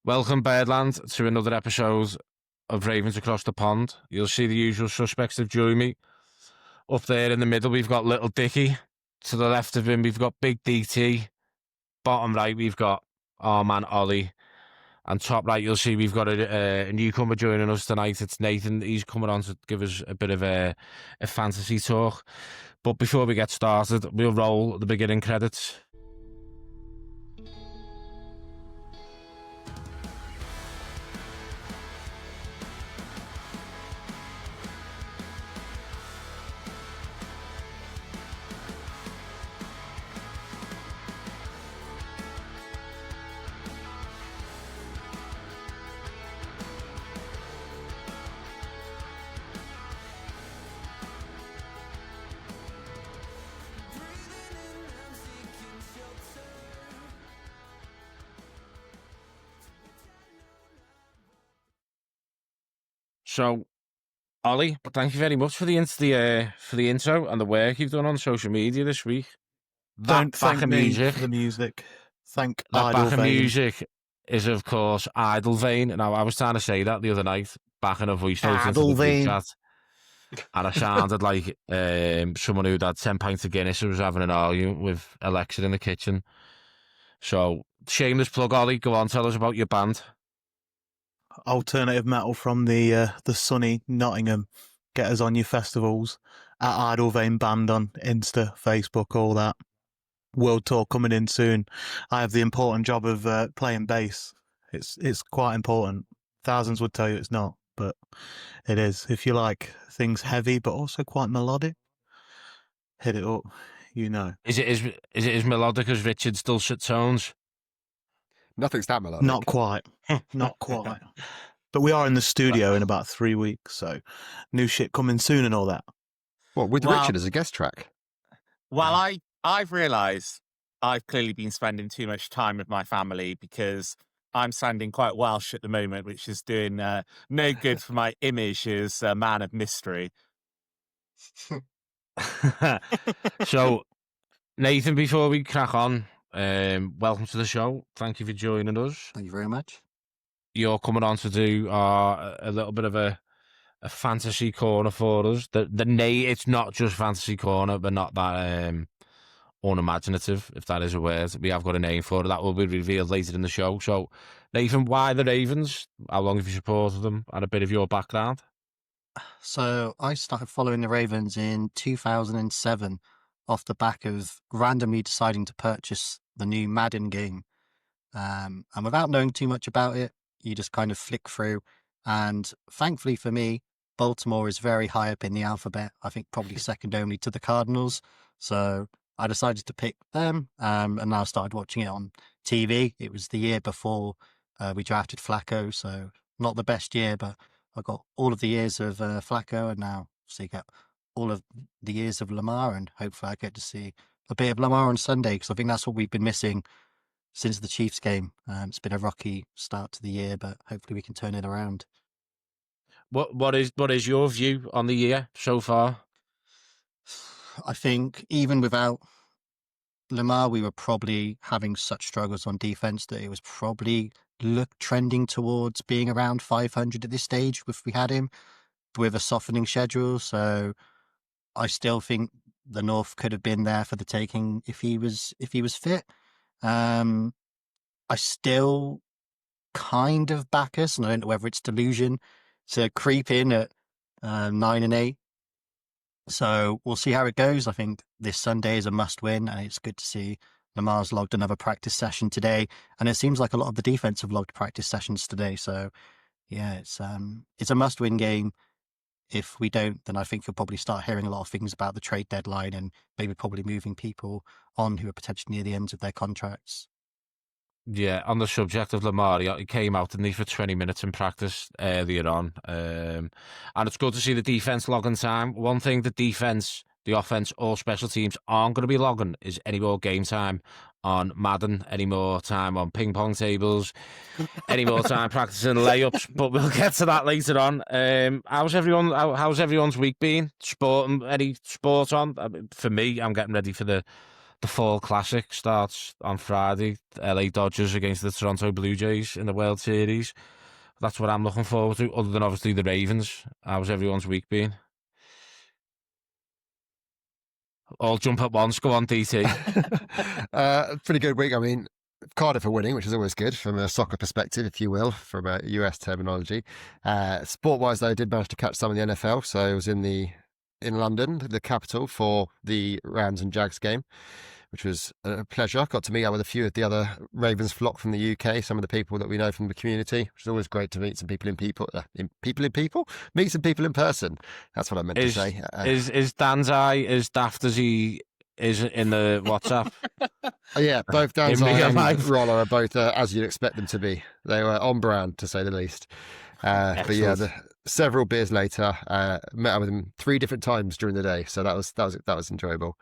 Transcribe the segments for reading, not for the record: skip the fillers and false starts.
Welcome, Birdland, to another episode of Ravens Across the Pond. You'll see the usual suspects have joined me. Up there in the middle, we've got Little Dicky. To the left of him, we've got Big DT. Bottom right, we've got our man Ollie. And top right, you'll see we've got a newcomer joining us tonight. It's Nathan. He's coming on to give us a bit of a fantasy talk. But before we get started, we'll roll the beginning credits. So, Ollie, thank you very much for the intro and the work you've done on social media this week. Don't thank me for the music. Thank that Idle back of Vein. music is, of course, Idle Vein. Now, I was trying to say that the other night, backing a voice note into the group chat, and I sounded like someone who'd had 10 pints of Guinness and was having an argument with Alexa in the kitchen. So, shameless plug, Ollie. Go on, tell us about your band. Alternative metal from the sunny Nottingham. Get us on your festivals at Idle Vein Band on Insta, Facebook, all that. World tour coming in soon. I have the important job of playing bass. It's quite important. Thousands would tell you it's not, but it is. If you like things heavy but also quite melodic, hit it up. You know. Is it as melodic as Richard's dulcet tones? Nothing's that melodic. Not quite. Not quite. But we are in the studio in about 3 weeks, so new shit coming soon and all that. What, with Richard as a guest track? Well, I've realised I've clearly been spending too much time with my family because I'm sounding quite Welsh at the moment, which is doing no good for my image as a man of mystery. So, Nathan, before we crack on, welcome to the show. Thank you for joining us. Thank you very much. You're coming on to do a little bit of a fantasy corner for us. It's not just fantasy corner, but not that unimaginative, if that is a word. We have got a name for it. That will be revealed later in the show. So, Nathan, why the Ravens? How long have you supported them? And a bit of your background. So I started following the Ravens in 2007 off the back of randomly deciding to purchase the new Madden game. And without knowing too much about it, you just kind of flick through. And thankfully for me, Baltimore is very high up in the alphabet. I think probably second only to the Cardinals. So I decided to pick them and now started watching it on TV. It was the year before we drafted Flacco. So not the best year, but I got all of the years of Flacco and now so you get all of the years of Lamar. And hopefully I get to see a bit of Lamar on Sunday because I think that's what we've been missing since the Chiefs game. It's been a rocky start to the year, but hopefully we can turn it around. What is your view on the year so far? I think even without Lamar, we were probably having such struggles on defense that it was probably trending towards being around 500 at this stage if we had him with a softening schedule. So I still think the North could have been there for the taking if he was fit. I still kind of back us, and I don't know whether it's delusion, to creep in at 9-8. So we'll see how it goes. I think this Sunday is a must win, and it's good to see Lamar's logged another practice session today, and it seems like a lot of the defense have logged practice sessions today. So yeah, it's a must win game. If we don't, then I think you'll probably start hearing a lot of things about the trade deadline and maybe probably moving people on who are potentially near the ends of their contracts. Yeah, on the subject of Lamar, he came out, didn't he, for 20 minutes in practice earlier on. And it's good to see the defense logging time. One thing the offense, or special teams aren't going to be logging is any more game time on Madden, any more time on ping pong tables, any more time practicing layups. But we'll get to that later on. How's everyone's week been? Any sport on? For me, I'm getting ready for the the Fall Classic starts on Friday. LA Dodgers against the Toronto Blue Jays in the World Series. That's what I'm looking forward to, other than obviously the Ravens. How's everyone's week been? All jump at once. Go on, DT. Pretty good week. I mean, Cardiff are winning, which is always good from a soccer perspective, if you will, from a US terminology. Sport-wise, though, I did manage to catch some of the NFL. So I was in London, the capital, for the Rams and Jags game, which was a pleasure. Got to meet up with a few of the other Ravens flock from the UK, some of the people that we know from the community, which is always great to meet some people meet some people in person. That's what I meant to say. Is Dan's eye as daft as he is in the WhatsApp? Yeah, both Dan's and Roller are both as you'd expect them to be. They were on brand, to say the least. But yeah, several beers later, met up with him 3 different times during the day, so that was enjoyable.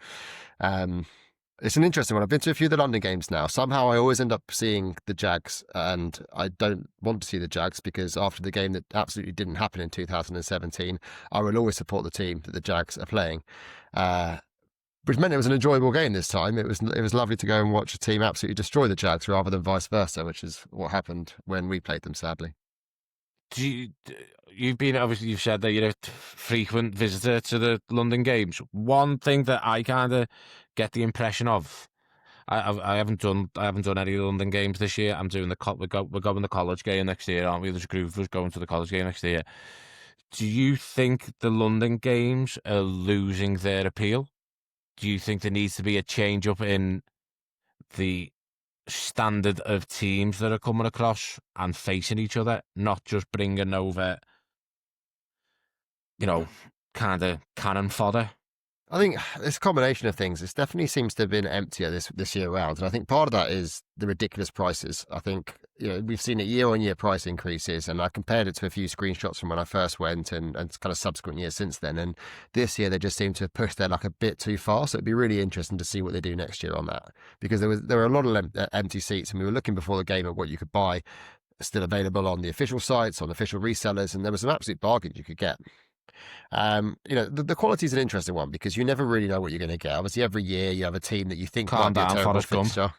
It's an interesting one. I've been to a few of the London games now. Somehow I always end up seeing the Jags, and I don't want to see the Jags because after the game that absolutely didn't happen in 2017, I will always support the team that the Jags are playing. Which meant it was an enjoyable game this time. It was lovely to go and watch a team absolutely destroy the Jags rather than vice versa, which is what happened when we played them, sadly. You've said that you're a frequent visitor to the London games. One thing that I kind of get the impression of, I haven't done any London games this year. I'm doing we're going the college game next year, aren't we? There's a group of us going to the college game next year. Do you think the London games are losing their appeal? Do you think there needs to be a change up in the standard of teams that are coming across and facing each other, not just bringing over, kind of cannon fodder? I think it's a combination of things. It definitely seems to have been emptier this year round. And I think part of that is the ridiculous prices. I think, we've seen it year-on-year price increases, and I compared it to a few screenshots from when I first went and kind of subsequent years since then. And this year they just seem to have pushed their luck a bit too far. So it'd be really interesting to see what they do next year on that, because there were a lot of empty seats, and we were looking before the game at what you could buy still available on the official sites, on official resellers, and there was some absolute bargains you could get. The quality is an interesting one because you never really know what you're going to get. Obviously, every year you have a team that you think might be a terrible fixture.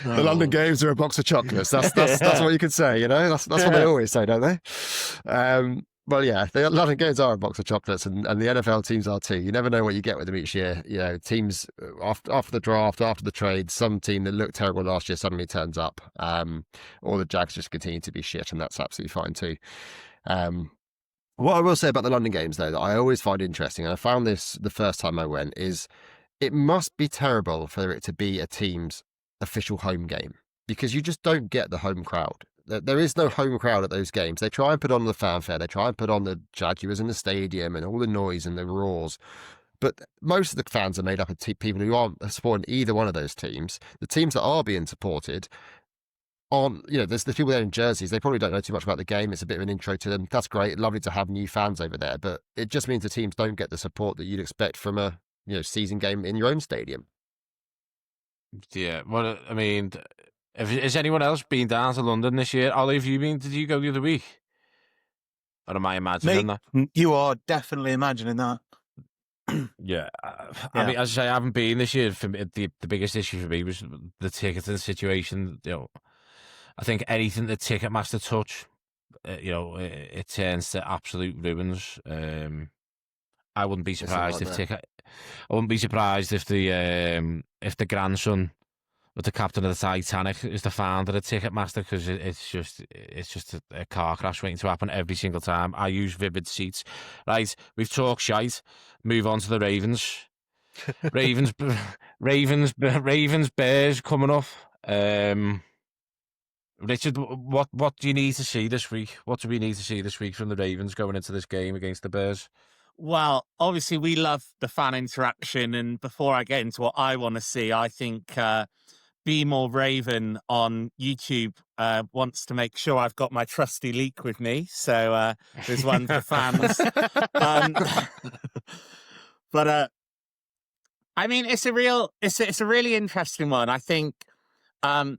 The London games are a box of chocolates. That's what you could say. That's what they always say, don't they? Well, yeah, the London games are a box of chocolates, and the NFL teams are too. You never know what you get with them each year. Teams after the draft, after the trade, some team that looked terrible last year suddenly turns up, or the Jags just continue to be shit, and that's absolutely fine too. What I will say about the London games, though, that I always find interesting, and I found this the first time I went, is it must be terrible for it to be a team's official home game, because you just don't get the home crowd. There is no home crowd at those games. They try and put on the fanfare. They try and put on the Jaguars in the stadium and all the noise and the roars. But most of the fans are made up of people who aren't supporting either one of those teams. The teams that are being supported aren't, there's people there in jerseys. They probably don't know too much about the game. It's a bit of an intro to them. That's great. Lovely to have new fans over there. But it just means the teams don't get the support that you'd expect from a season game in your own stadium. Yeah, well, I mean, has anyone else been down to London this year? Ollie, did you go the other week? Or am I imagining that? You are definitely imagining that. Yeah. I mean, as I say, I haven't been this year. For me, the biggest issue for me was the ticketing situation. I think anything that Ticketmaster touch, it turns to absolute ruins. I wouldn't be surprised I wouldn't be surprised if the grandson of the captain of the Titanic is the founder of Ticketmaster, because it's just a car crash waiting to happen every single time. I use Vivid Seats. Right, we've talked shite. Move on to the Ravens. Ravens Bears coming up. Richard, what do you need to see this week? What do we need to see this week from the Ravens going into this game against the Bears? Well, obviously we love the fan interaction, and before I get into what I want to see, I think Be More Raven on YouTube wants to make sure I've got my trusty leak with me. So there's one for fans. But I mean, it's a really interesting one. I think the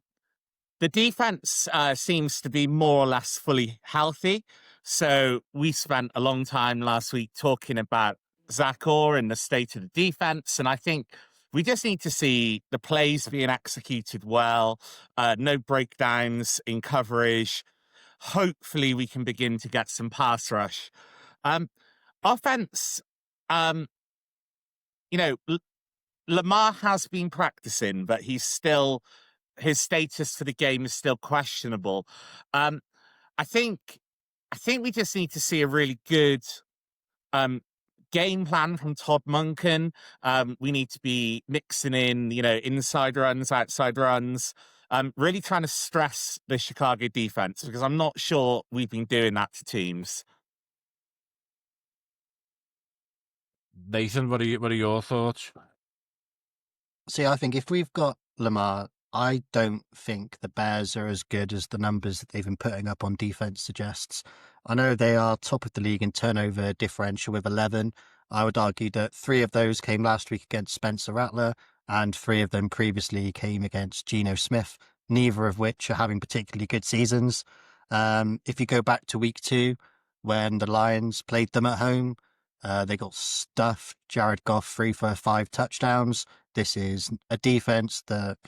defense seems to be more or less fully healthy. So we spent a long time last week talking about Zach Orr and the state of the defense. And I think we just need to see the plays being executed well, no breakdowns in coverage. Hopefully we can begin to get some pass rush. Offense, Lamar has been practicing, but his status for the game is still questionable. I think we just need to see a really good game plan from Todd Monken. We need to be mixing in, inside runs, outside runs, really trying to stress the Chicago defense, because I'm not sure we've been doing that to teams. Nathan, what are your thoughts? See, I think if we've got Lamar, I don't think the Bears are as good as the numbers that they've been putting up on defense suggests. I know they are top of the league in turnover differential with 11. I would argue that 3 of those came last week against Spencer Rattler, and 3 of them previously came against Geno Smith, neither of which are having particularly good seasons. If you go back to week 2, when the Lions played them at home, they got stuffed. Jared Goff 3 for 5 touchdowns. This is a defense that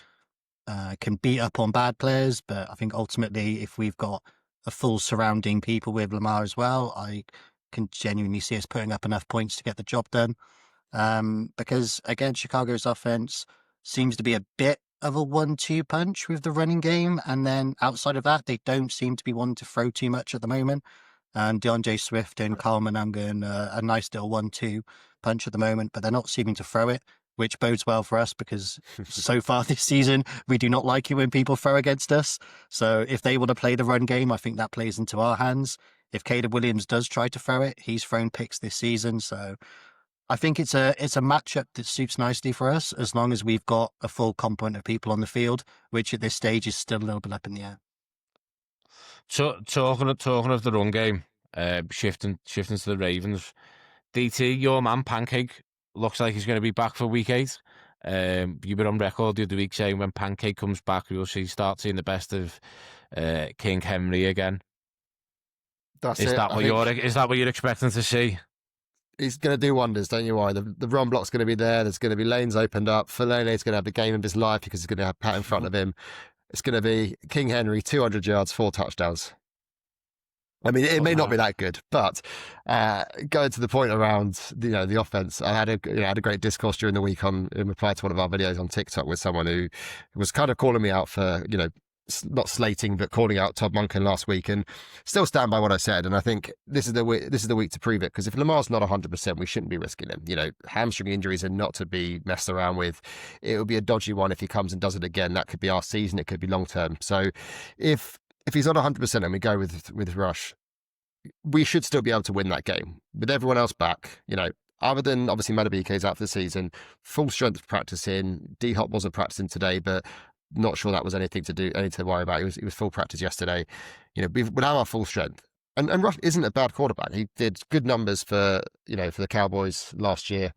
can beat up on bad players, but I think ultimately, if we've got a full surrounding people with Lamar as well, I can genuinely see us putting up enough points to get the job done. Because again, Chicago's offense seems to be a bit of a 1-2 punch with the running game, and then outside of that, they don't seem to be wanting to throw too much at the moment. And DeAndre Swift and Carl Manungan, a nice little 1-2 punch at the moment, but they're not seeming to throw it, which bodes well for us, because so far this season, we do not like it when people throw against us. So if they want to play the run game, I think that plays into our hands. If Caleb Williams does try to throw it, he's thrown picks this season. So I think it's a matchup that suits nicely for us, as long as we've got a full complement of people on the field, which at this stage is still a little bit up in the air. So talking of the run game, shifting to the Ravens, DT, your man Pancake looks like he's going to be back for week 8. You were on record the other week saying when Pancake comes back, we'll start seeing the best of King Henry again. Is that what you're expecting to see? He's going to do wonders, don't you worry. The run block's going to be there. There's going to be lanes opened up. Felene's going to have the game of his life because he's going to have Pat in front of him. It's going to be King Henry, 200 yards, 4 touchdowns. I mean, it may not be that good, but going to the point around the offense, I had a great discourse during the week in reply to one of our videos on TikTok with someone who was kind of calling me out for not slating but calling out Todd Monken last week, and still stand by what I said. And I think this is the week to prove it, because if Lamar's not 100%, we shouldn't be risking him. Hamstring injuries are not to be messed around with. It would be a dodgy one if he comes and does it again. That could be our season. It could be long term. So if he's not 100% and we go with Rush, we should still be able to win that game with everyone else back. Other than obviously Madubuike's out for the season, full strength practicing. D-Hop wasn't practicing today, but not sure that was anything to worry about. He was full practice yesterday. We'd have our full strength. And Rush isn't a bad quarterback. He did good numbers for the Cowboys last year.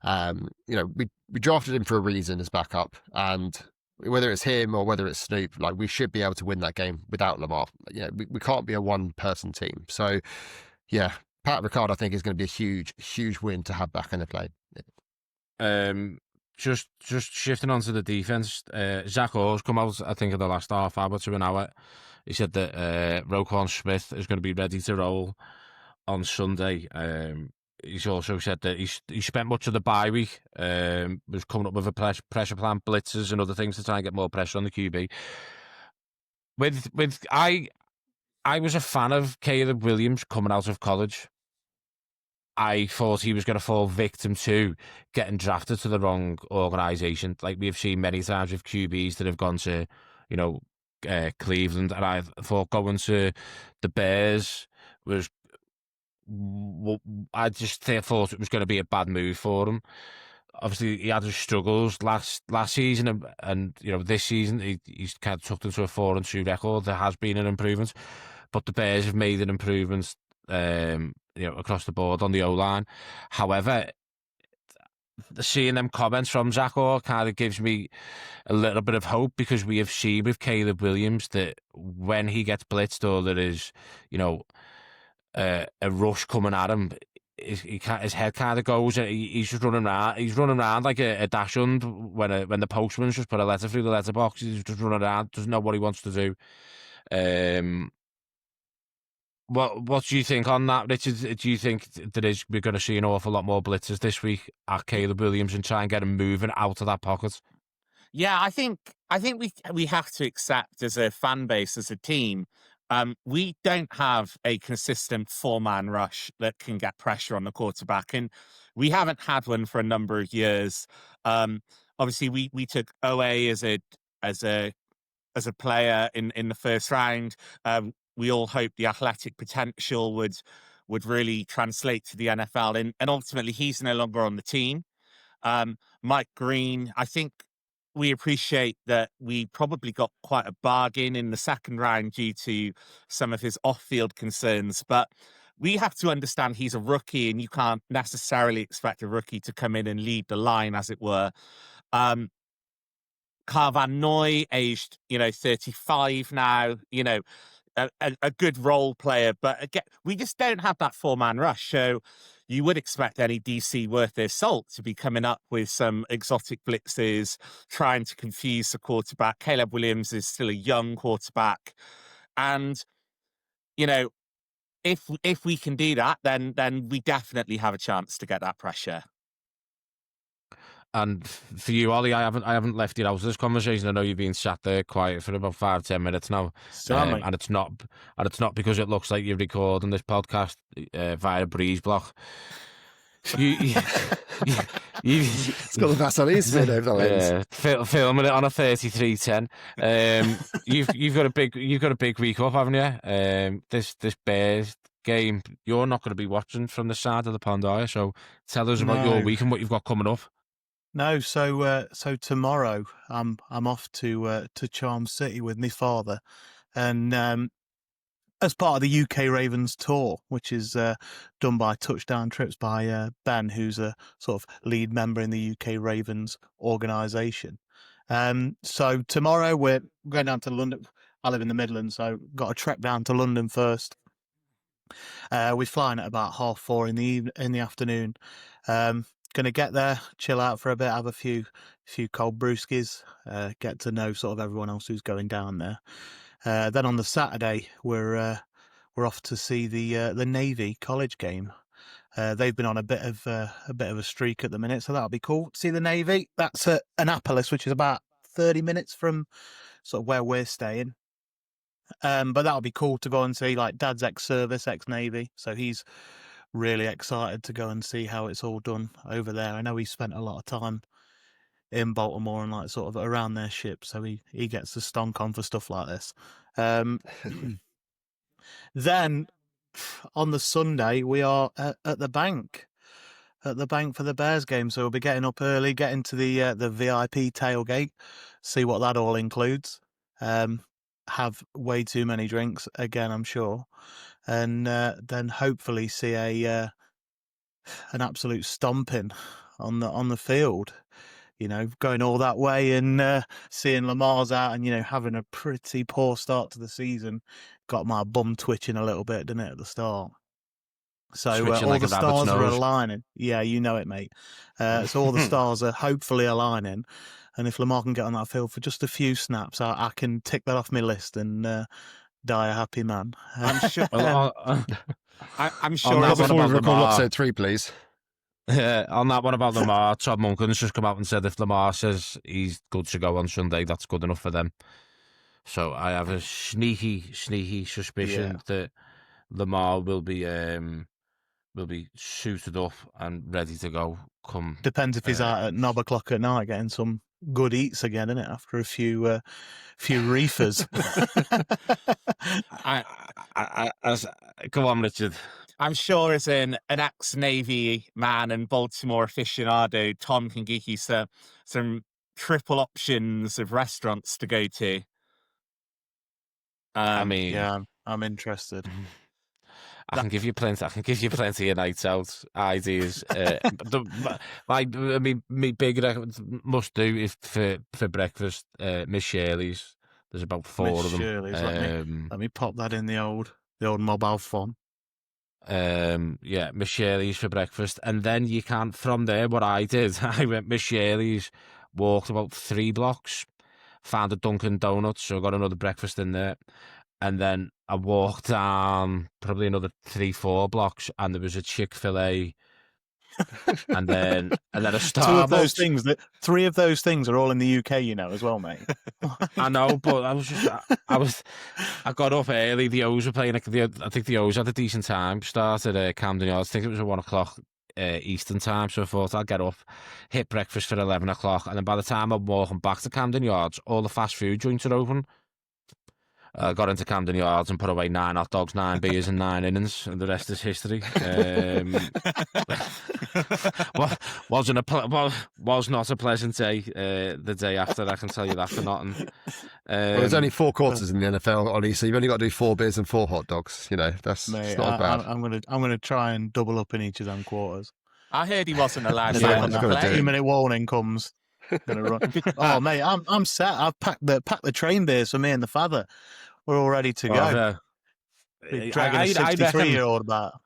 We drafted him for a reason as backup, and whether it's him or whether it's Snoop, we should be able to win that game without Lamar. We can't be a one-person team. So, yeah, Pat Ricard, I think, is going to be a huge, huge win to have back in the play. Just shifting onto the defense, Zach Orr's come out, I think, in the last half hour to an hour. He said that Roquan Smith is going to be ready to roll on Sunday. He's also said that he spent much of the bye week, was coming up with a pressure plan, blitzes and other things to try and get more pressure on the QB. I was a fan of Caleb Williams coming out of college. I thought he was going to fall victim to getting drafted to the wrong organisation. Like we have seen many times with QBs that have gone to, Cleveland, and I thought going to the Bears was. I just thought it was going to be a bad move for him. Obviously, he had his struggles last season, and this season he's kind of tucked into a 4-2 record. There has been an improvement, but the Bears have made an improvement, across the board on the O-line. However, seeing them comments from Zach Orr kind of gives me a little bit of hope, because we have seen with Caleb Williams that when he gets blitzed or there is, a rush coming at him, his head kind of goes, and he's just running around. He's running around like a dachshund when the postman's just put a letter through the letterbox. He's just running around, doesn't know what he wants to do. What do you think on that, Richard? Do you think we're going to see an awful lot more blitzers this week at Caleb Williams and try and get him moving out of that pocket? Yeah, I think we have to accept as a fan base, as a team, we don't have a consistent 4-man rush that can get pressure on the quarterback, and we haven't had one for a number of years. Obviously, we took OA as a player in the first round. We all hoped the athletic potential would really translate to the NFL, and ultimately he's no longer on the team. Mike Green, I think we appreciate that we probably got quite a bargain in the second round due to some of his off-field concerns, but we have to understand he's a rookie, and you can't necessarily expect a rookie to come in and lead the line, as it were. Carl Van Noy, aged 35 now, a good role player, but again, we just don't have that 4-man rush. So you would expect any DC worth their salt to be coming up with some exotic blitzes, trying to confuse the quarterback. Caleb Williams is still a young quarterback, and if we can do that, then we definitely have a chance to get that pressure. And for you, Ollie, I haven't left you out of this conversation. I know you've been sat there quiet for about 5-10 minutes now, and it's not because it looks like you're recording this podcast via breeze block. It's got the Vaseline spin over the lens. Filming it on a 3310. You've got a big week up, haven't you? This Bears game, you're not going to be watching from the side of the pond, are you? So tell us about your week and what you've got coming up. No, so tomorrow I'm off to Charm City with my father, and as part of the UK Ravens tour, which is done by Touchdown Trips by Ben, who's a sort of lead member in the UK Ravens organisation. So tomorrow we're going down to London. I live in the Midlands, so got a trek down to London first. We're flying at about 4:30 in the afternoon. Going to get there, chill out for a bit, have a few cold brewskis, get to know sort of everyone else who's going down there. Then on the Saturday, we're off to see the Navy college game. They've been on a bit of a streak at the minute, so that'll be cool. See the Navy. That's at Annapolis, which is about 30 minutes from sort of where we're staying. But that'll be cool to go and see. Like, Dad's ex-service, ex-Navy, so he's really excited to go and see how it's all done over there. I know he spent a lot of time in Baltimore and like sort of around their ship, so he gets the stonk on for stuff like this. Then on the Sunday we are at the bank for the Bears game, so we'll be getting up early, getting to the VIP tailgate, see what that all includes. Have way too many drinks again, I'm sure, and then hopefully see an absolute stomping on the field. Going all that way and seeing Lamar's out and having a pretty poor start to the season got my bum twitching a little bit, didn't it, at the start? So all like the a rabbit's stars are nose. aligning. Yeah, you know it, mate. So all the stars are hopefully aligning. And if Lamar can get on that field for just a few snaps, I can tick that off my list and die a happy man. I'm sure. I'm sure. On that Before we about record Lamar, episode 3, please. on that one about Lamar, Todd Monken's just come out and said if Lamar says he's good to go on Sunday, that's good enough for them. So I have a sneaky suspicion that Lamar will be suited up and ready to go. Depends if he's out at 9 o'clock at night getting some good eats again, innit? After a few reefers. Come on, Richard. I'm sure as an ex-Navy man and Baltimore aficionado, Tom can give you some triple options of restaurants to go to. I mean, yeah, I'm interested. I can give you plenty of nights out ideas. My big must do is for breakfast. Miss Shirley's. There's about 4 of them. Shirley's, let me pop that in the old mobile phone. Yeah, Miss Shirley's for breakfast. And then you can, from there, what I did, I went Miss Shirley's, walked about 3 blocks, found a Dunkin' Donuts, so I got another breakfast in there. And then I walked down probably another 3-4 blocks, and there was a Chick-fil-A, and then a Starbucks. Three of those things are all in the UK, as well, mate. I know, but I got up early. The O's were playing. I think the O's had a decent time. Started at Camden Yards. I think it was at 1 o'clock Eastern time. So I thought I'd get up, hit breakfast for 11 o'clock, and then by the time I'm walking back to Camden Yards, all the fast food joints are open. Got into Camden Yards and put away 9 hot dogs, 9 beers, and 9 innings, and the rest is history. Was not a pleasant day. The day after, I can tell you that for nothing. Well, there's only 4 quarters in the NFL, Ollie, so you've only got to do 4 beers and 4 hot dogs. That's Mate, not bad. I'm gonna try and double up in each of them quarters. I heard he wasn't allowed to Yeah, go on the that's gotta do it. plane. 2-minute warning comes. Gonna run. Oh, mate, I'm set. I've packed the train beers for me and the father. We're all ready to go. We're dragging a 63-year-old about.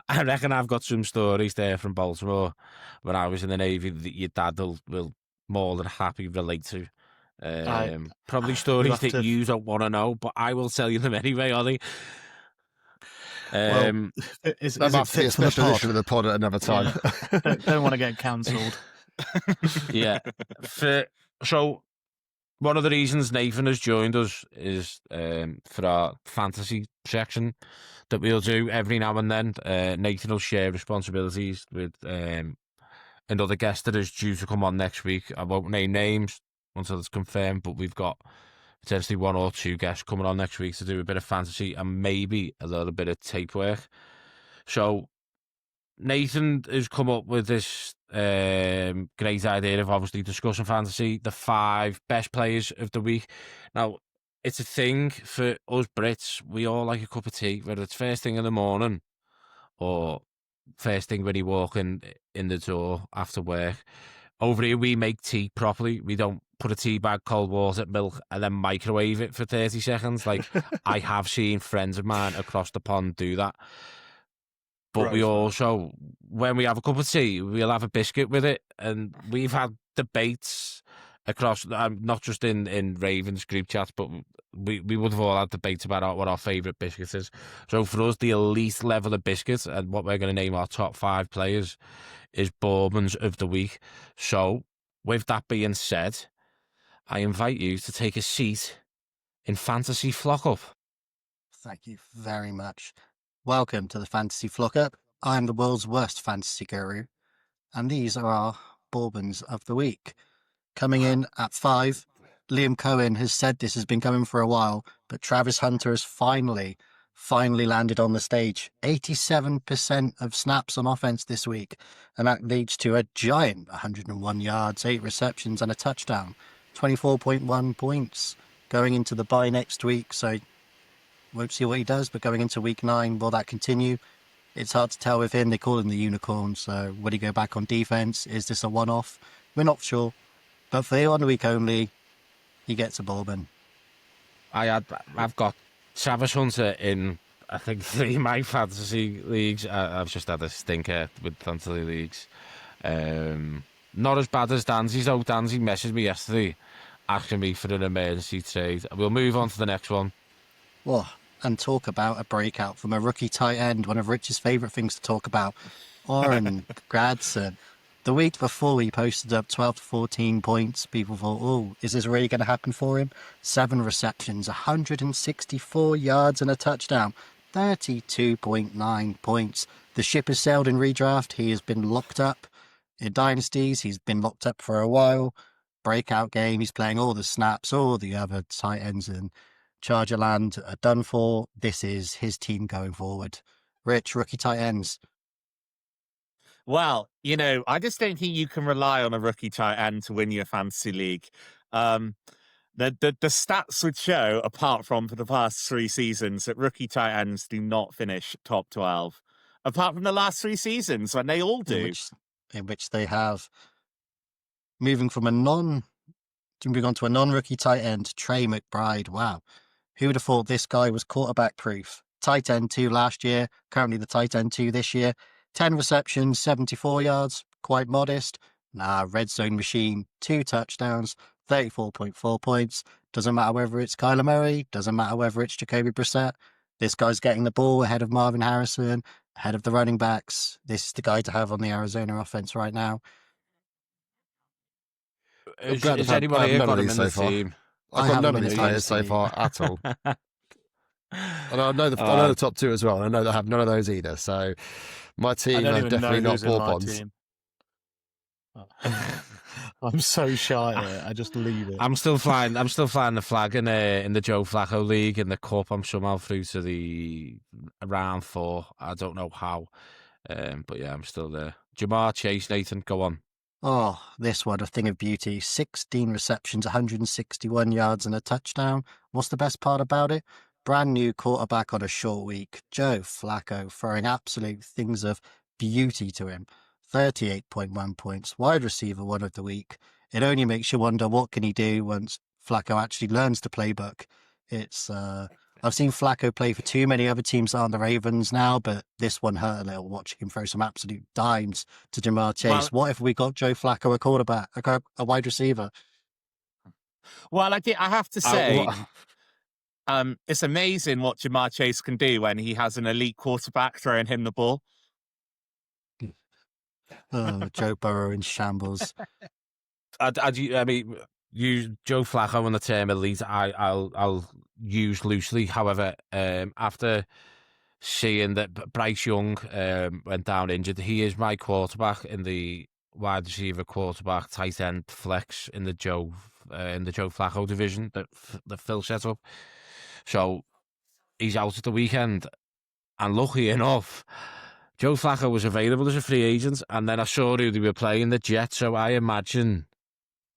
I reckon I've got some stories there from Baltimore when I was in the Navy that your dad will more than happy relate to. Probably stories that you don't want to know, but I will tell you them anyway, Ollie. That might be a special edition of the pod at another time. Yeah. Don't want to get cancelled. Yeah. So one of the reasons Nathan has joined us is for our fantasy section that we'll do every now and then. Nathan will share responsibilities with another guest that is due to come on next week. I won't name names until it's confirmed, but we've got potentially 1 or 2 guests coming on next week to do a bit of fantasy and maybe a little bit of tape work. So Nathan has come up with this great idea of obviously discussing fantasy, the 5 best players of the week. Now, it's a thing for us Brits. We all like a cup of tea, whether it's first thing in the morning or first thing when you walk in the door after work. Over here, we make tea properly. We don't put a tea bag, cold water, milk, and then microwave it for 30 seconds. Like, I have seen friends of mine across the pond do that. But we also, when we have a cup of tea, we'll have a biscuit with it. And we've had debates across, not just in Ravens group chats, but we would have all had debates about what our favourite biscuit is. So for us, the elite level of biscuits and what we're going to name our top 5 players is Bourbons of the week. So with that being said, I invite you to take a seat in Fantasy Flock Up. Thank you very much. Welcome to the Fantasy Flock Up. I am the world's worst fantasy guru, and these are our Bourbons of the week. Coming in at 5, Liam Cohen has said this has been coming for a while, but Travis Hunter has finally landed on the stage. 87% of snaps on offense this week, and that leads to a giant 101 yards, 8 receptions, and a touchdown. 24.1 points going into the bye next week, so won't see what he does, but going into week 9, will that continue? It's hard to tell with him. They call him the unicorn, so will he go back on defense? Is this a one-off? We're not sure. But for the 1 week only, he gets a Bourbon. I've got Travis Hunter in, I think, 3 of my fantasy leagues. I've just had a stinker with fantasy leagues. Not as bad as Danzy's, though. Danzy messaged me yesterday asking me for an emergency trade. We'll move on to the next one. Oh, and talk about a breakout from a rookie tight end, one of Rich's favourite things to talk about, Oren Gradson. The week before, he posted up 12 to 14 points. People thought, oh, is this really going to happen for him? 7 receptions, 164 yards and a touchdown, 32.9 points. The ship has sailed in redraft. He has been locked up in dynasties. He's been locked up for a while. Breakout game. He's playing all the snaps. All the other tight ends in Charger land are done for. This is his team going forward. Rich, rookie tight ends. Well, I just don't think you can rely on a rookie tight end to win your fantasy league. The stats would show, apart from for the past 3 seasons, that rookie tight ends do not finish top 12. Apart from the last 3 seasons, when they all do. In which they have. Moving on to a non-rookie tight end, Trey McBride. Wow. Who would have thought this guy was quarterback proof? tight end 2 last year, currently the tight end 2 this year. 10 receptions, 74 yards, quite modest. Nah, red zone machine, 2 touchdowns, 34.4 points. Doesn't matter whether it's Kyler Murray, doesn't matter whether it's Jacoby Brissett. This guy's getting the ball ahead of Marvin Harrison, ahead of the running backs. This is the guy to have on the Arizona offense right now. I'm glad Is I've anyone had here none got of him these in the so far. team? I've I got have none him of in these a players so dynasty. far at all. And I know the top 2 as well. I know that I have none of those either. So my I team don't are even definitely know not who's in my Bourbons. team. I'm so shy at it. I just leave it. I'm still flying the flag in the Joe Flacco League in the Cup. I'm somehow through to the round 4. I don't know how, but yeah, I'm still there. Jamar Chase, Nathan, go on. Oh, this one, a thing of beauty. 16 receptions, 161 yards and a touchdown. What's the best part about it? Brand new quarterback on a short week. Joe Flacco throwing absolute things of beauty to him. 38.1 points. Wide receiver 1 of the week. It only makes you wonder what can he do once Flacco actually learns the playbook. It's I've seen Flacco play for too many other teams that aren't the Ravens now, but this one hurt a little watching him throw some absolute dimes to Jamar Chase. Well- What if we got Joe Flacco a quarterback, a wide receiver? Well, I have to say, Uh, it's amazing what Jamar Chase can do when he has an elite quarterback throwing him the ball. Oh, Joe Burrow in shambles. I mean, use Joe Flacco on the term elite. I'll use loosely. However, after seeing that Bryce Young went down injured, he is my quarterback in the wide receiver, quarterback, tight end, flex in the Joe Flacco division that Phil set up. So he's out at the weekend, and lucky enough, Joe Flacco was available as a free agent, and then I saw who they were playing, the Jets. So I imagine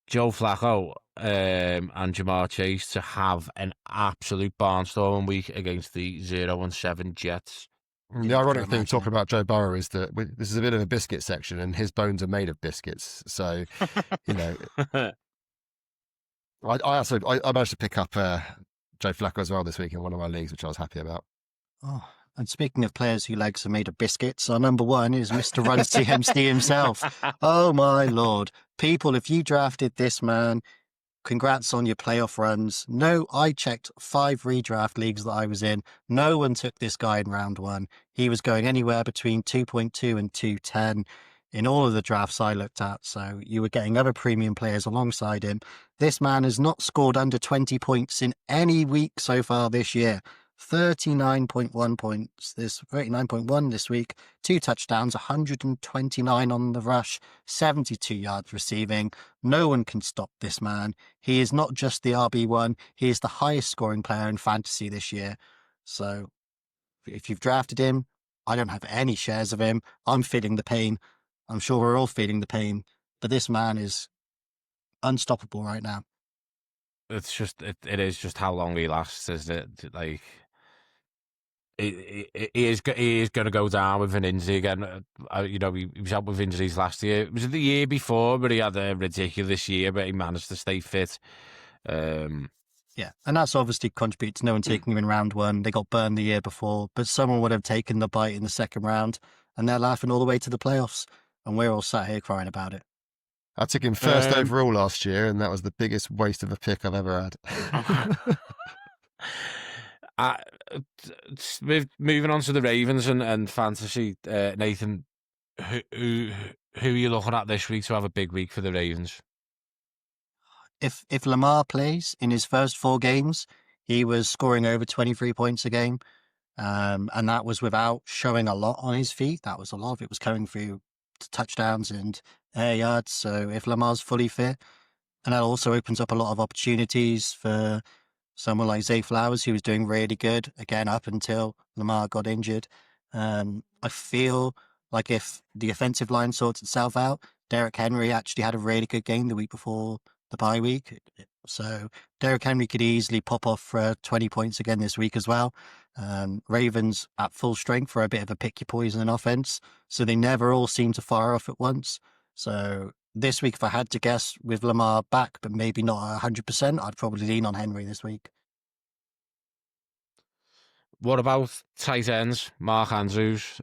Joe Flacco and Jamar Chase to have an absolute barnstorming week against the 0-7 Jets. The Yeah, ironic can thing imagine. talking about Joe Burrow is that this is a bit of a biscuit section, and his bones are made of biscuits. So, you know, I managed to pick up Joe Flacco as well this week in one of my leagues, which I was happy about. Oh, and speaking of players whose legs are made of biscuits, our number 1 is Mr. Runs TMC himself. Oh my lord. People, if you drafted this man, congrats on your playoff runs. No, I checked 5 redraft leagues that I was in. No one took this guy in round 1. He was going anywhere between 2.2 and 210 in all of the drafts I looked at. So you were getting other premium players alongside him. This man has not scored under 20 points in any week so far this year. 39.1 points, 39.1 this week, 2 touchdowns, 129 on the rush, 72 yards receiving. No one can stop this man. He is not just the RB1, he is the highest scoring player in fantasy this year. So if you've drafted him, I don't have any shares of him. I'm feeling the pain. I'm sure we're all feeling the pain, but this man is unstoppable right now. It's just it is just how long he lasts, isn't it? Like he is going to go down with an injury again. You know, he was out with injuries last year. It was the year before, but he had a ridiculous year, but he managed to stay fit. Yeah, and that's obviously contributes to no one taking him in round 1. They got burned the year before, but someone would have taken the bite in the second round, and they're laughing all the way to the playoffs, and we're all sat here crying about it. I took him first overall last year, and that was the biggest waste of a pick I've ever had. Moving on to the Ravens and fantasy, Nathan, who are you looking at this week to have a big week for the Ravens? If Lamar plays in his first 4 games, he was scoring over 23 points a game, and that was without showing a lot on his feet. That was a lot of it was coming through touchdowns and air yards. So if Lamar's fully fit, and that also opens up a lot of opportunities for someone like Zay Flowers, who was doing really good, again, up until Lamar got injured. I feel like if the offensive line sorts itself out, Derrick Henry actually had a really good game the week before the bye week. So Derrick Henry could easily pop off for 20 points again this week as well. Ravens at full strength for a bit of a pick your poison offense. So they never all seem to fire off at once. So this week, if I had to guess with Lamar back, but maybe not 100%, I'd probably lean on Henry this week. What about tight ends? Mark Andrews.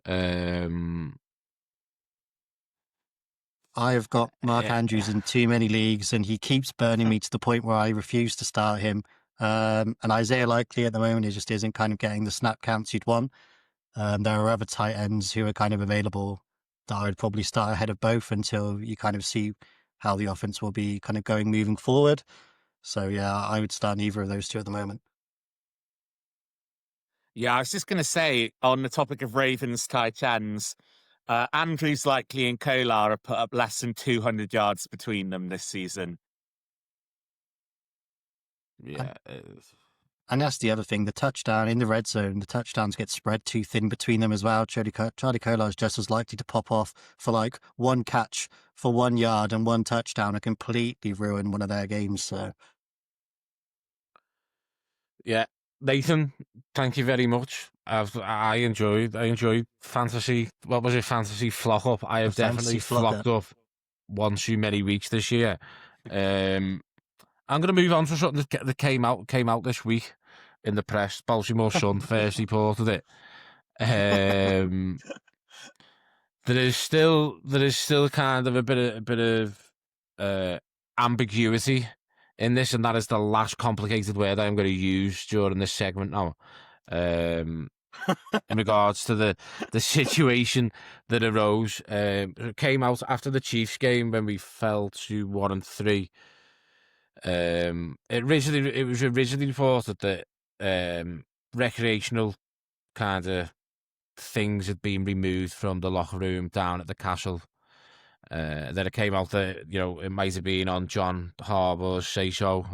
I've got Mark Yeah. Andrews in too many leagues, and he keeps burning me to the point where I refuse to start him. And Isaiah Likely at the moment, it just isn't kind of getting the snap counts you'd want. There are other tight ends who are kind of available that I would probably start ahead of both until you kind of see how the offense will be kind of going moving forward. So yeah, I would start neither of those two at the moment. Yeah, I was just going to say, on the topic of Ravens tight ends, Andrews, Likely, and Kolar have put up less than 200 yards between them this season. Yeah. And that's the other thing, the touchdown in the red zone, the touchdowns get spread too thin between them as well. Charlie Kolar is just as likely to pop off for like one catch for 1 yard and one touchdown and completely ruin one of their games. So Yeah. Nathan, thank you very much. I enjoyed fantasy. What was it? Fantasy flock up. I have The fantasy definitely flock flocked up one too many weeks this year. I'm going to move on to something that came out this week in the press. Baltimore Sun first reported it. There is still kind of a bit of ambiguity in this, and that is the last complicated word I'm going to use during this segment now. In regards to the situation that arose, it came out after the Chiefs game when we fell to 1-3. It was originally reported that recreational kind of things had been removed from the locker room down at the castle. Then it came out that it might have been on John Harbaugh's say-so.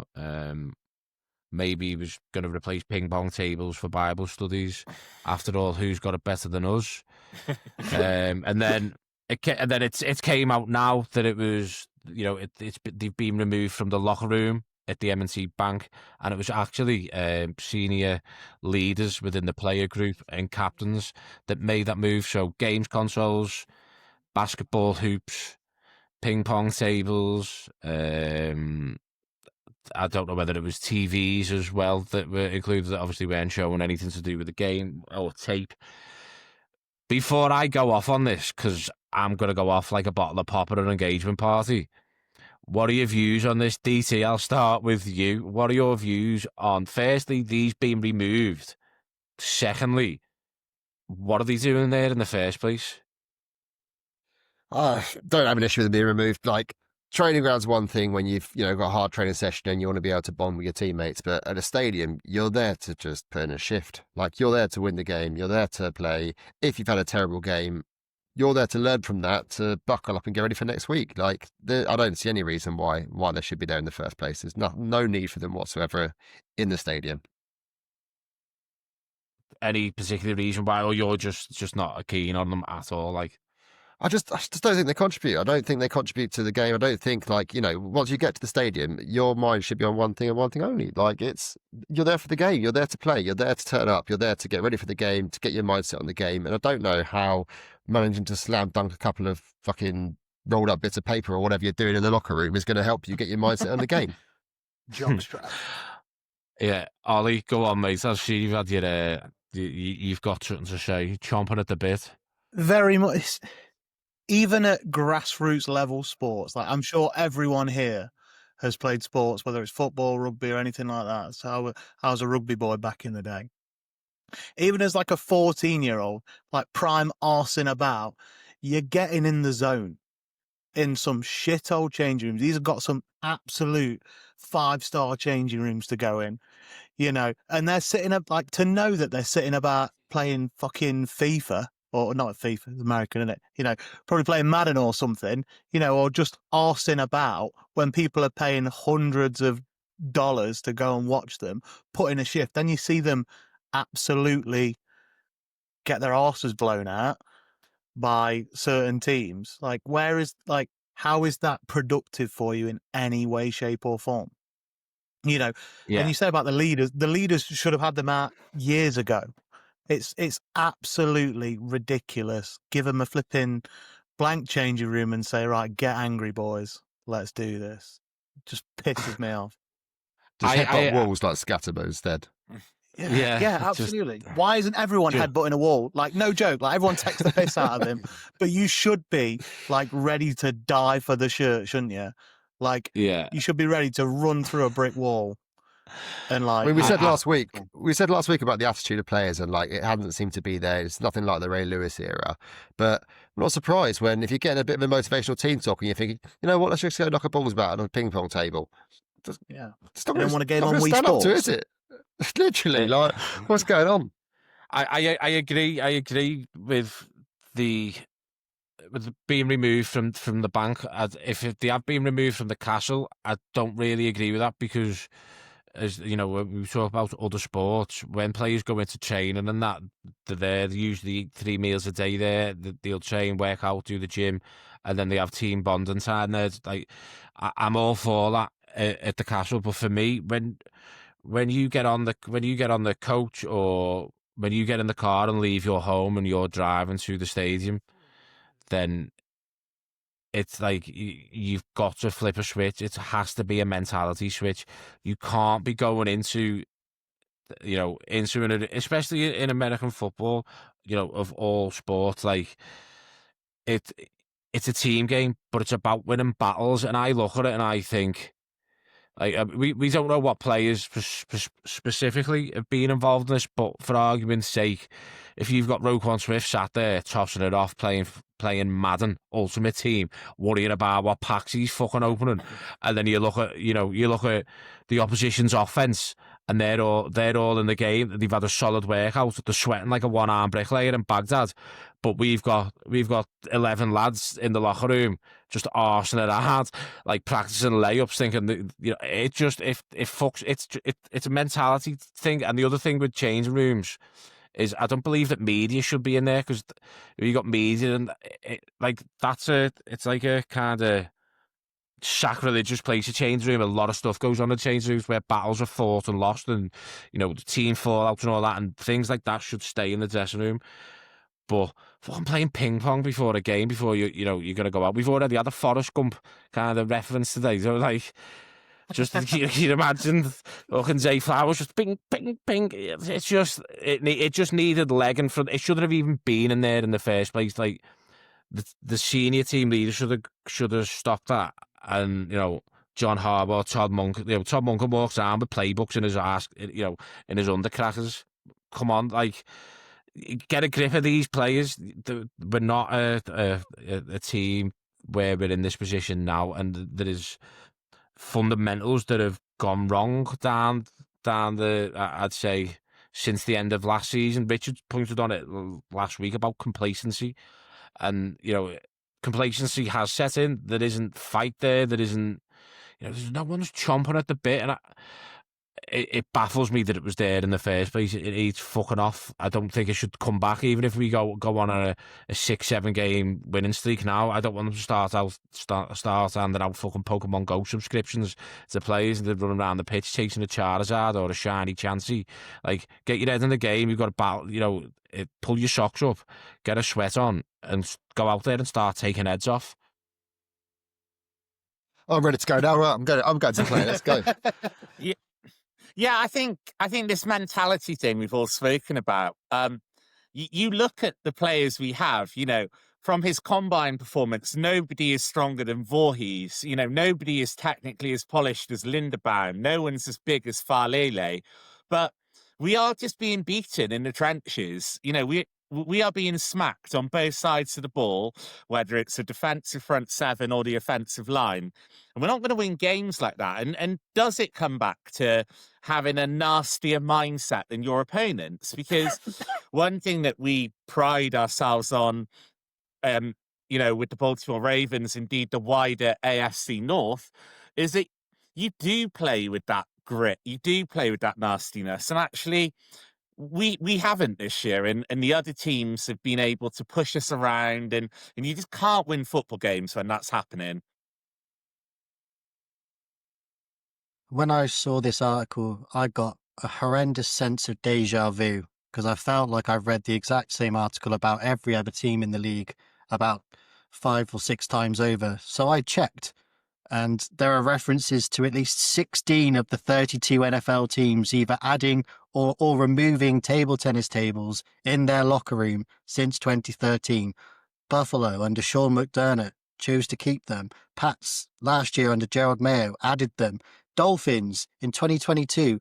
Maybe he was going to replace ping pong tables for Bible studies. After all, who's got it better than us? And then it came out now that it was they've been removed from the locker room at the M&T Bank, and it was actually senior leaders within the player group and captains that made that move. So games consoles, basketball hoops, ping pong tables. I don't know whether it was TVs as well that were included that obviously weren't showing anything to do with the game or tape. Before I go off on this, because I'm going to go off like a bottle of pop at an engagement party, what are your views on this, DT? I'll start with you. What are your views on, firstly, these being removed? Secondly, what are they doing there in the first place? I don't have an issue with it being removed. Like, training ground's one thing when you've got a hard training session and you want to be able to bond with your teammates, but at a stadium you're there to just put in a shift. Like, you're there to win the game, you're there to play. If you've had a terrible game, you're there to learn from that, to buckle up and get ready for next week. Like, I don't see any reason why they should be there in the first place. There's no need for them whatsoever in the stadium. Any particular reason why, or you're just not keen on them at all? Like, I just don't think they contribute. I don't think they contribute to the game. I don't think, once you get to the stadium, your mind should be on one thing and one thing only. Like, you're there for the game. You're there to play. You're there to turn up. You're there to get ready for the game, to get your mindset on the game. And I don't know how managing to slam dunk a couple of fucking rolled up bits of paper or whatever you're doing in the locker room is going to help you get your mindset on the game. Jockstrap. Yeah, Ollie, go on, mate. I see you've had you've got something to say, chomping at the bit. Very much. Even at grassroots level sports, like I'm sure everyone here has played sports, whether it's football, rugby, or anything like that. So I was a rugby boy back in the day. Even as like a 14-year-old, like prime arsing about, you're getting in the zone in some shit old changing rooms. These have got some absolute 5-star changing rooms to go in, and they're sitting up, like, to know that they're sitting about playing fucking FIFA. Or not FIFA, it's American, isn't it? Probably playing Madden or something, or just arsing about when people are paying hundreds of dollars to go and watch them, put in a shift. Then you see them absolutely get their arses blown out by certain teams. Like, how is that productive for you in any way, shape, or form? Yeah. And you say about the leaders should have had them out years ago. It's absolutely ridiculous. Give them a flipping blank changing room and say, right, get angry, boys. Let's do this. Just pisses me off. Just headbutt walls like Scatterbo instead. Yeah, Yeah, it's just- absolutely. Why isn't everyone Ju- headbutting a wall? Like, no joke. Like, everyone takes the piss out of him, but you should be like ready to die for the shirt, shouldn't you? Like, yeah. you should be ready to run through a brick wall. And like, I mean, we said I- last week about the attitude of players, and like it hasn't seemed to be there. It's nothing like the Ray Lewis era. But I'm not surprised when if you're getting a bit of a motivational team talk and you're thinking, you know what, let's just go knock a balls about on a ping pong table. yeah, It's not You don't gonna- want a game not on gonna Wii stand up to, Sports? is it? Literally, like, what's going on? I agree. I agree with the being removed from the bank. If they have been removed from the castle, I don't really agree with that because, as you know, when we talk about other sports, when players go into training and that, they're there. They usually eat 3 meals a day there. They'll train, work out, do the gym, and then they have team bonding time there. It's like I'm all for that at the castle, but for me, when you get on the coach or when you get in the car and leave your home and you're driving to the stadium, then it's like you've got to flip a switch. It has to be a mentality switch. You can't be going into especially in American football, of all sports, like it it's a team game, but it's about winning battles. And I look at it and I think, like, we don't know what players specifically have been involved in this, but for argument's sake, if you've got Roquan Smith sat there tossing it off, playing Madden Ultimate Team, worrying about what packs he's fucking opening, and then you look at the opposition's offense, and they're all in the game. They've had a solid workout. They're sweating like a one-arm bricklayer in Baghdad, but we've got 11 lads in the locker room just arsing it hard, like practicing layups, thinking that, it just it fucks. It's a mentality thing. And the other thing with changing rooms is I don't believe that media should be in there, because you got media and it's like a kind of sacrilegious place, a change room. A lot of stuff goes on in change rooms where battles are fought and lost, and the team fallouts and all that, and things like that should stay in the dressing room. But fucking playing ping pong before a game, before you're going to go out. We've already had a Forrest Gump kind of reference today. So, like, just you imagine fucking Zay Flowers just ping, ping, ping. It's just, it just needed leg in front. It shouldn't have even been in there in the first place. Like, the senior team leader should have stopped that. And, John Harbaugh, Todd Monken walks around with playbooks in his ass, in his undercrackers. Come on, like, get a grip of these players. We're not a team where we're in this position now, and there is fundamentals that have gone wrong down the, I'd say, since the end of last season. Richard pointed on it last week about complacency, and complacency has set in. There isn't fight there. There isn't. There's no one's chomping at the bit, and it baffles me that it was there in the first place. It needs fucking off. I don't think it should come back, even if we go on a 6-7 game winning streak now. I don't want them to start handing out fucking Pokemon Go subscriptions to players and they're running around the pitch chasing a Charizard or a shiny Chansey. Like, get your head in the game. You've got to battle, pull your socks up, get a sweat on, and go out there and start taking heads off. I'm ready to go now. Right, I'm going to play. Let's go. Yeah, I think this mentality thing we've all spoken about. You look at the players we have. From his combine performance, nobody is stronger than Voorhees. Nobody is technically as polished as Linderbaum. No one's as big as Farlele. But we are just being beaten in the trenches. We are being smacked on both sides of the ball, whether it's a defensive front seven or the offensive line. And we're not going to win games like that. And does it come back to having a nastier mindset than your opponents? Because one thing that we pride ourselves on, with the Baltimore Ravens, indeed the wider AFC North, is that you do play with that grit. You do play with that nastiness. And actually, we haven't this year, and the other teams have been able to push us around, and you just can't win football games when that's happening. When I saw this article, I got a horrendous sense of deja vu, because I felt like I've read the exact same article about every other team in the league about 5 or 6 times over. So I checked, And there are references to at least 16 of the 32 NFL teams either adding or removing table tennis tables in their locker room since 2013. Buffalo under Sean McDermott chose to keep them. Pats last year under Gerald Mayo added them. Dolphins in 2022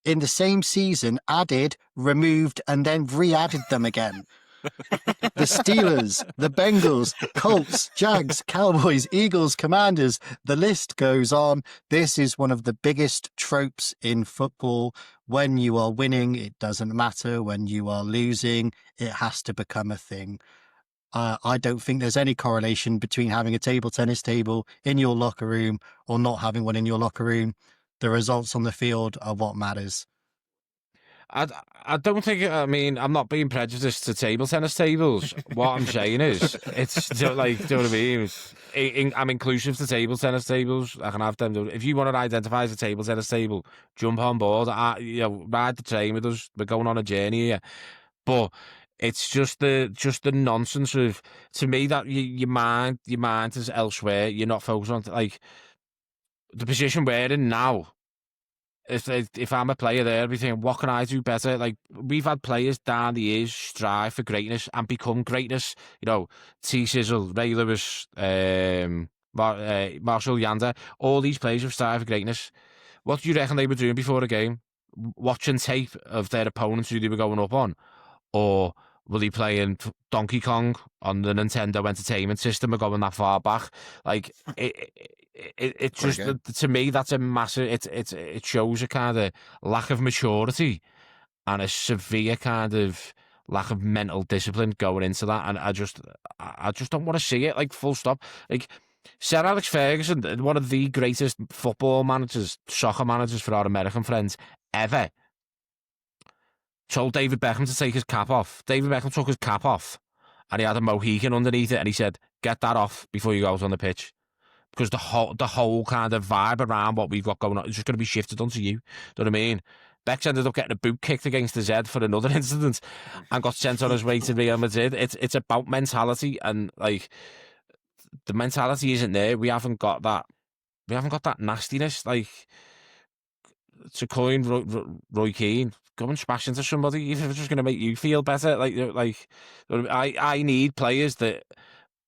in the same season added, removed, and then re-added them again. The Steelers, the Bengals, Colts, Jags, Cowboys, Eagles, Commanders, the list goes on. This is one of the biggest tropes in football. When you are winning, it doesn't matter. When you are losing, it has to become a thing. I don't think there's any correlation between having a table tennis table in your locker room or not having one in your locker room. The results on the field are what matters. I don't think. I mean, I'm not being prejudiced to table tennis tables. What I'm saying is, it's like, do you know what I mean? I'm inclusive to table tennis tables. I can have them. If you want to identify as a table tennis table, jump on board. Ride the train with us. We're going on a journey here. But it's just the nonsense of, to me, that your mind is elsewhere. You're not focused on like the position we're in now. If I'm a player there, I'd be thinking, what can I do better? Like, we've had players down the years strive for greatness and become greatness. You know, T Sizzle, Ray Lewis, Marshall Yanda, all these players have strived for greatness. What do you reckon they were doing before the game? Watching tape of their opponents who they were going up on? Or were they playing Donkey Kong on the Nintendo Entertainment System or going that far back? Like, it just, to me, that's a massive, it shows a kind of lack of maturity and a severe kind of lack of mental discipline going into that. And I just don't want to see it, like, full stop. Like, Sir Alex Ferguson, one of the greatest football managers, soccer managers for our American friends ever, told David Beckham to take his cap off. David Beckham took his cap off and he had a Mohican underneath it, and he said, get that off before you go out on the pitch. Because the whole kind of vibe around what we've got going on is just going to be shifted onto you. Do you know what I mean? Bex ended up getting a boot kicked against his head for another incident and got sent on his way to Real Madrid. It's about mentality, and like, the mentality isn't there. We haven't got that nastiness. Like, to coin Roy Keane, go and smash into somebody if it's just going to make you feel better. I need players that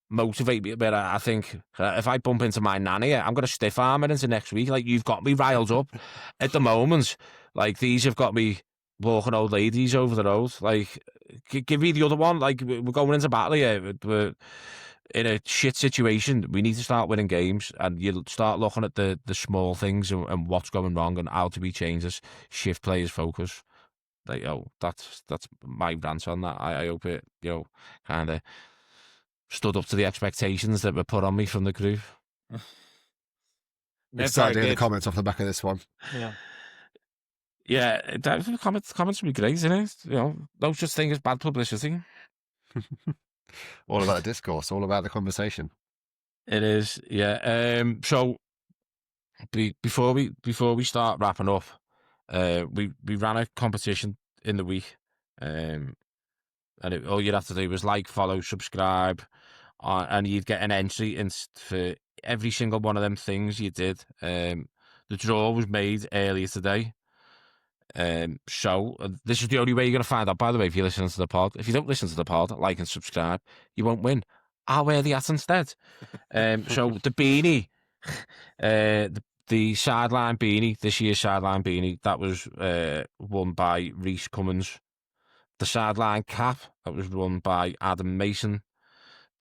motivate me. But I think if I bump into my nanny, I'm going to stiff arm it into next week. Like, you've got me riled up at the moment. Like, these have got me walking old ladies over the road. Like, give me the other one. Like, we're going into battle here. We're in a shit situation. We need to start winning games, and you start looking at the small things and what's going wrong and how do we change this. Shift players' focus. Like, that's my rant on that. I hope it, kind of stood up to the expectations that were put on me from the group. Excited to hear the comments off the back of this one. Yeah, the comments would be great, isn't it? No such thing as bad publicity. All about the discourse, all about the conversation. It is, yeah. So before we start wrapping up, we ran a competition in the week, and all you'd have to do was like, follow, subscribe, and you'd get an entry for every single one of them things you did. The draw was made earlier today. So this is the only way you're going to find out, by the way, if you're listening to the pod. If you don't listen to the pod, like and subscribe, you won't win. I'll wear the hat instead. So the beanie, the sideline beanie, this year's sideline beanie, that was won by Reece Cummins. The sideline cap, that was won by Adam Mason.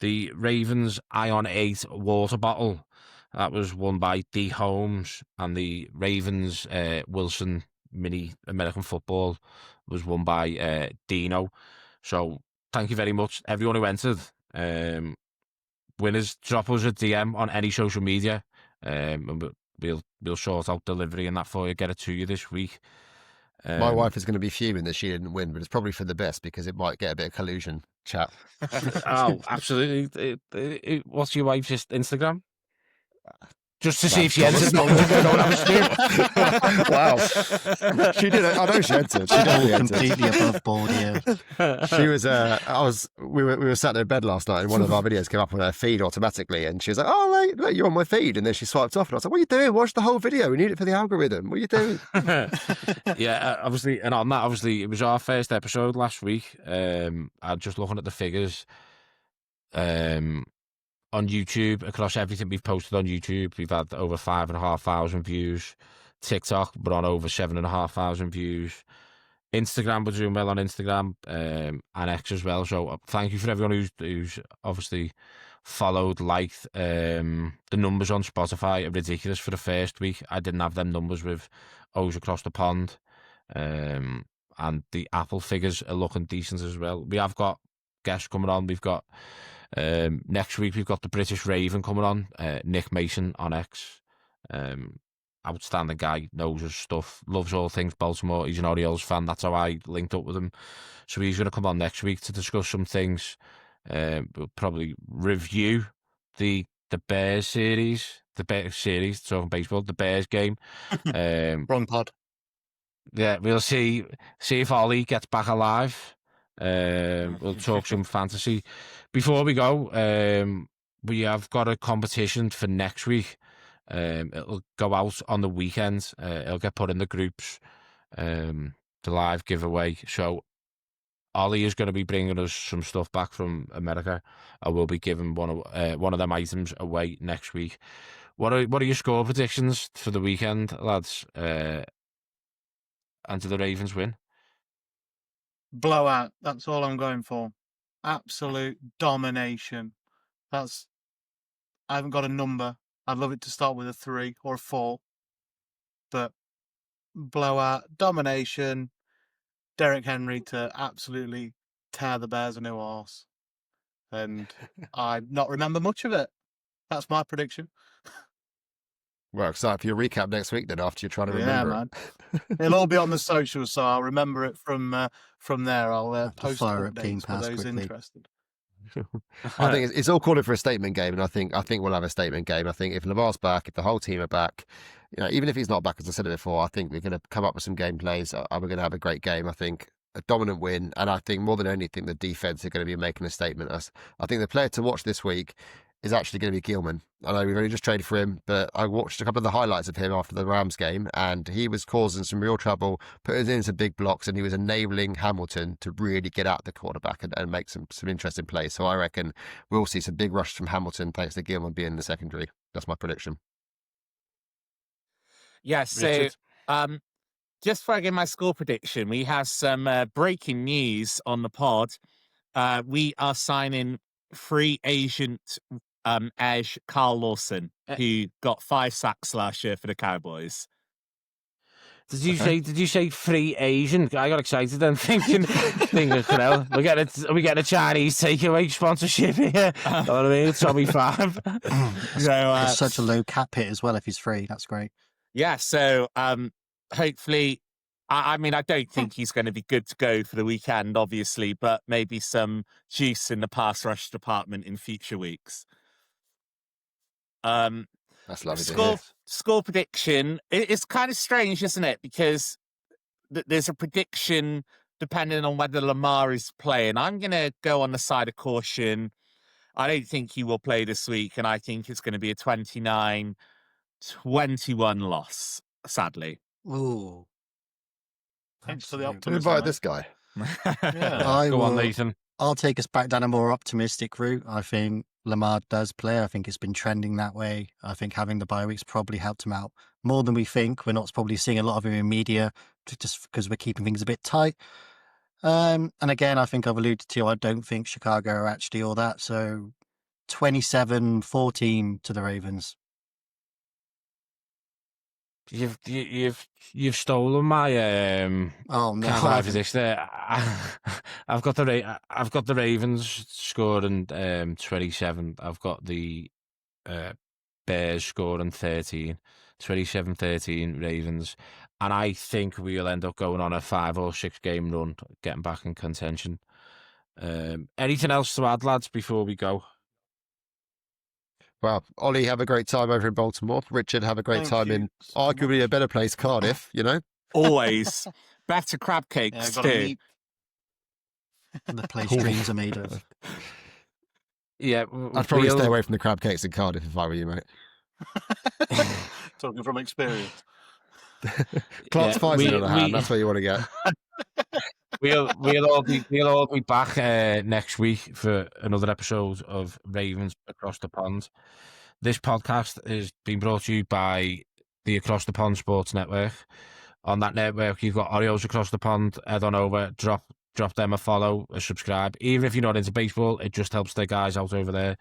The Ravens Ion 8 water bottle, that was won by D. Holmes. And the Ravens Wilson Mini American Football was won by Dino. So thank you very much, everyone who entered. Winners, drop us a DM on any social media, and we'll sort out delivery and that for you. Get it to you this week. My wife is going to be fuming that she didn't win, but it's probably for the best because it might get a bit of collusion chat. Oh, absolutely. What's your wife's Instagram? just to see if she That's entered. No, I don't have a clue. Wow. She did it. I know she entered. She All definitely entered. completely above board here. She was. We were sat there in bed last night, and one of our videos came up on her feed automatically, and she was like, "Oh, look, you're on my feed." And then she swiped off, and I was like, "What are you doing? Watch the whole video. We need it for the algorithm. What are you doing?" Yeah, obviously, and on that, obviously, it was our first episode last week. I'm just looking at the figures. On YouTube, across everything we've posted on YouTube, we've had over 5,500 views. TikTok, we're on over 7,500 views. Instagram, we're doing well on Instagram, and X as well. So thank you for everyone who's obviously followed, liked. The numbers on Spotify are ridiculous for the first week. I didn't have them numbers with O's across the pond. And the Apple figures are looking decent as well. We have got guests coming on. We've got next week we've got the British Raven coming on, Nick Mason on X. Outstanding guy, knows his stuff, loves all things Baltimore. He's an Orioles fan. That's how I linked up with him. So he's going to come on next week to discuss some things. We'll probably review the Bears series, talking baseball, the Bears game. Wrong pod. Yeah, we'll see if Ollie gets back alive. We'll talk some fantasy. Before we go, we have got a competition for next week. It'll go out on the weekend. It'll get put in the groups. The live giveaway. So Ollie is going to be bringing us some stuff back from America. I will be giving one of them items away next week. What are your score predictions for the weekend, lads? And do the Ravens win? Blowout. That's all I'm going for. Absolute domination. I haven't got a number. I'd love it to start with a 3 or a 4. But blowout, domination, Derrick Henry to absolutely tear the Bears a new arse. And I not remember much of it. That's my prediction. Well, excited for your recap next week then after you're trying to remember man. It'll all be on the socials, so I'll remember it from there. I'll Have to post fire it Game updates for Pass those quickly. interested. I think it's all calling for a statement game, and I think we'll have a statement game. I think if Lamar's back, if the whole team are back, even if he's not back, as I said it before, I think we're going to come up with some game plays. We're going to have a great game. I think a dominant win, and I think more than anything, the defense are going to be making a statement. I think the player to watch this week is actually going to be Gilman. I know we've only just traded for him, but I watched a couple of the highlights of him after the Rams game, and he was causing some real trouble, putting in some big blocks, and he was enabling Hamilton to really get at the quarterback and make some interesting plays. So I reckon we'll see some big rush from Hamilton thanks to Gilman being in the secondary. That's my prediction. Yeah, so just before I give my score prediction, we have some breaking news on the pod. We are signing free agent edge Carl Lawson, who got 5 sacks last year for the Cowboys. Did you say free Asian? I got excited then thinking, hell, we get a Chinese takeaway sponsorship here. You know what I mean? Tommy 5. It's such a low cap hit as well if he's free. That's great. Yeah, so hopefully, I mean, I don't think he's going to be good to go for the weekend, obviously, but maybe some juice in the pass rush department in future weeks. That's lovely to hear. Score prediction. It's kind of strange, isn't it? Because there's a prediction depending on whether Lamar is playing. I'm going to go on the side of caution. I don't think he will play this week, and I think it's going to be a 29-21 loss, sadly. Ooh. Thanks for the Who optimism. invited mate. this guy? Yeah. Go on, Nathan. I'll take us back down a more optimistic route. I think Lamar does play. I think it's been trending that way. I think having the bye weeks probably helped him out more than we think. We're not probably seeing a lot of him in media just because we're keeping things a bit tight. And again, I think I've alluded to, I don't think Chicago are actually all that. So 27-14 to the Ravens. You've stolen my Oh no! kind of position there. I've got the Ravens scoring 27. I've got the Bears scoring 13. 27-13 Ravens, and I think we'll end up going on a 5 or 6 game run, getting back in contention. Anything else to add, lads, before we go? Well, Ollie, have a great time over in Baltimore. Richard, have a great Thank time you in so arguably much. a better place, Cardiff, you know? Always better crab Yeah, cakes got to too. meet the place Ooh. dreams are made of. Yeah, I'd probably stay away from the crab cakes in Cardiff if I were you, mate. Talking from experience. Clark's Yeah, fighting on a hand. That's where you want to get. we'll all be back next week for another episode of Ravens Across the Pond. This podcast is being brought to you by the Across the Pond Sports Network. On that network, you've got Orioles Across the Pond. Head on over, drop them a follow, a subscribe. Even if you're not into baseball, it just helps the guys out over there.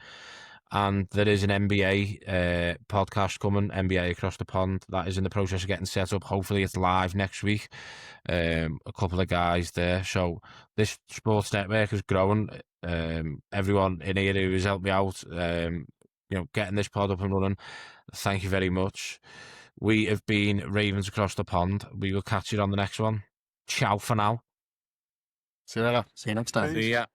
And there is an NBA podcast coming, NBA Across the Pond. That is in the process of getting set up. Hopefully it's live next week. A couple of guys there. So this sports network is growing. Everyone in here who has helped me out, getting this pod up and running, thank you very much. We have been Ravens Across the Pond. We will catch you on the next one. Ciao for now. See you later. See you next time. Peace. Yeah.